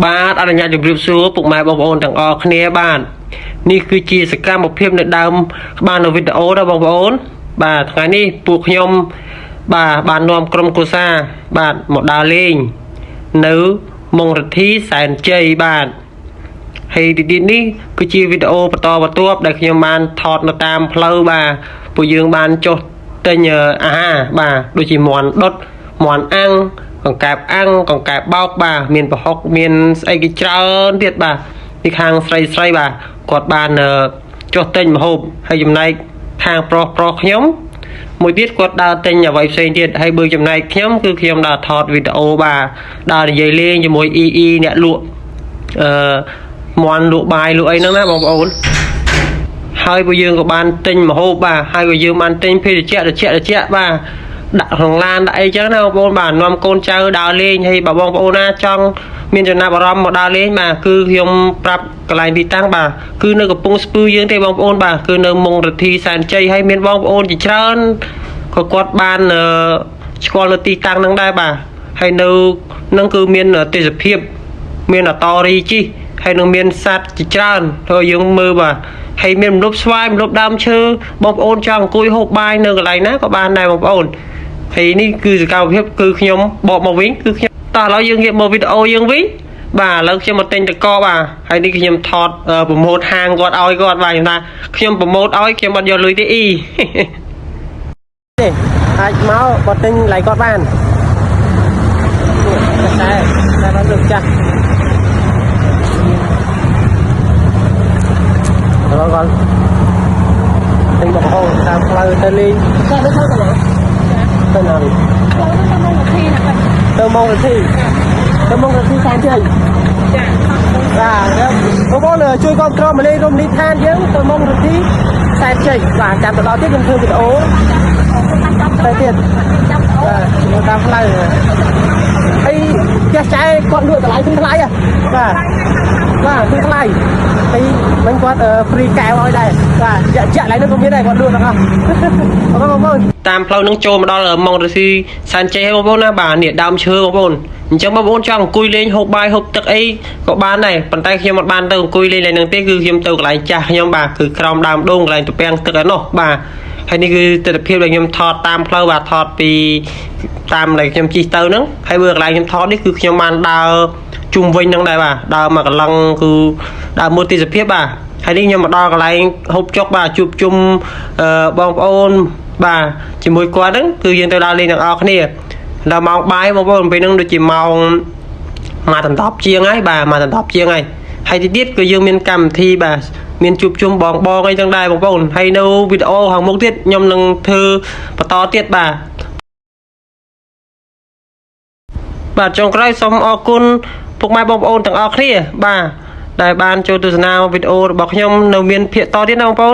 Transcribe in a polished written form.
បាទអនុញ្ញាតជម្រាបសួរពុកម៉ែបងប្អូនទាំងអស់គ្នាបាទនេះគឺជាសកម្មភាពនៅដើមបាននៅវីដេអូដល់បងប្អូនបាទថ្ងៃនេះពួកខ្ញុំបាទបាននាំក្រុមគ្រួសារបាទមកដើរលេងនៅមុងរទ្ធីសែនជ័យបាទហើយទីនេះគឺជាវីដេអូបន្តបន្ទាប់ដែលខ្ញុំបានថតនៅតាមផ្លូវបាទពួកយើងបានចុះទិញអាហារបាទដូចជាមាន់ដុតមាន់អាំងកង្កែបអាំងកង្កែបបោកបាទមានប្រហុកមានស្អីគេច្រើនទៀតបាទពីខាងស្រីបាទគាត់បានចុះទិញម្ហូបហើយចំណែកខាងប្រុសខ្ញុំមួយទៀតគាត់ដើរទិញអ្វីផ្សេងទៀតហើយបើចំណែកខ្ញុំគឺខ្ញុំដើរថតវីដេអូបាទដើរនិយាយលេងជាមួយអ្នកលក់មាន់លក់បាយលក់អីហ្នឹងណាបងប្អូនហើយពួកយើងក៏បានទិញម្ហូបបាទហើយពួកយើងបានទិញភេសជ្ជៈត្រជាក់បាទដាក់ក្នុងឡានដាក់អីចឹងណាបងប្អូនបាទនាំកូនចៅដើរលេងហើយបើបងប្អូនណាចង់មានចំណាប់អារម្មណ៍មកដើរលេងបាទគឺខ្ញុំប្រាប់កន្លែងទីតាំងបាទគឺនៅកំពង់ស្ពឺយើងទេបងប្អូនបាទគឺនៅមុងរទ្ធីសែនជ័យហើយមានបងប្អូនជាច្រើនក៏គាត់បានស្គាល់នៅទីតាំងហ្នឹងដែរបាទហើយនៅហ្នឹងគឺមានទេសភាពមានអតរីជីហើយនឹងមានសត្វជាច្រើនហើយយើងមើលបាទហើយមានម្លប់ស្វាយម្លប់ដើមឈើបងប្អូនចង់អង្គុយហូបបាយនៅកន្លែងណាក៏បានដែរបងប្អូនហើយនេះគឺសកម្មភាពគឺខ្ញុំបកមកវិញគឺខ្ញុំតោះឥឡូវយើងងាកមើលវីដេអូយើងវិញបាទឥឡូវខ្ញុំមកទិញតកបាទហើយនេះខ្ញុំថតប្រម៉ូទហាងគាត់ឲ្យគាត់បាទខ្ញុំថាខ្ញុំប្រម៉ូទឲ្យខ្ញុំអត់យកលុយទេទេអាចមកគាត់ទិញឡៃគាត់បានតែបានលើកចាស់គាត់ទិញបបហូរតាមផ្លូវទៅលេងគាត់ទៅទៅណាទៅណាទៅមុងរទ្ធីសែនជ័យចាបាទបងប្អូនជួយគ្រប់គ្រងមកលេងរំលីឋានយើងទៅមុងរទ្ធីសែនជ័យបាទចាំទៅដល់ទៀតខ្ញុំធ្វើវីដេអូទៅទៀតបាទចូលតាមផ្លូវហើយចេះចែគាត់លក់តម្លៃថ្លៃបាទគឺថ្លៃហើយមិនគាត់ហ្វ្រីកែវឲ្យដែរបាទចាក់ឡើងនោះក៏មានដែរគាត់លក់ទាំងអស់បងប្អូនតាមផ្លូវនឹងចូលមកដល់មុងរទ្ធីសែនជ័យបងប្អូនណាបាទនេះដើមឈើបងប្អូនអញ្ចឹងបងប្អូនចង់អង្គុយលេងហូបបាយហូបទឹកអីក៏បានដែរប៉ុន្តែខ្ញុំអត់បានទៅអង្គុយលេងនឹងទេគឺខ្ញុំទៅកន្លែងចាស់ខ្ញុំបាទគឺក្រោមដើមដូងកន្លែងទំពាំងទឹកឯនោះបាទហើយនេះគឺទស្សនវិជ្ជាដែលខ្ញុំថតតាមផ្លូវបាទថតពីតាមដែលខ្ញុំជិះទៅហ្នឹងហើយបើកន្លែងខ្ញុំថតនេះគឺខ្ញុំបានដើរជុំវិញហ្នឹងដែរបាទដើរមកកន្លងគឺដើរមើលទេសភាពបាទហើយនេះខ្ញុំមកដល់កន្លែងហូបចុកបាទជួបជុំបងប្អូនបាទជាមួយគាត់ហ្នឹងគឺយើងទៅដើរលេងទាំងអស់គ្នាដល់ម៉ោងបាយបងប្អូនពេលហ្នឹងដូចជាម៉ោងមកដណ្ដប់ជាងហើយបាទមកដណ្ដប់ជាងហើយទីទៀតគឺយើងមានកម្មវិធីបាទមានជួបជុំបងអីចឹងដែរបងប្អូនហើយនៅវីដេអូខាងមុខទៀតខ្ញុំនឹងធ្វើបន្តទៀតបាទចុងក្រោយសូមអរគុណពុកម៉ែបងប្អូនទាំងអស់គ្នាបាទដែលបានចូលទស្សនាវីដេអូរបស់ខ្ញុំនៅមានភាគតទៀតណាបងប្អូន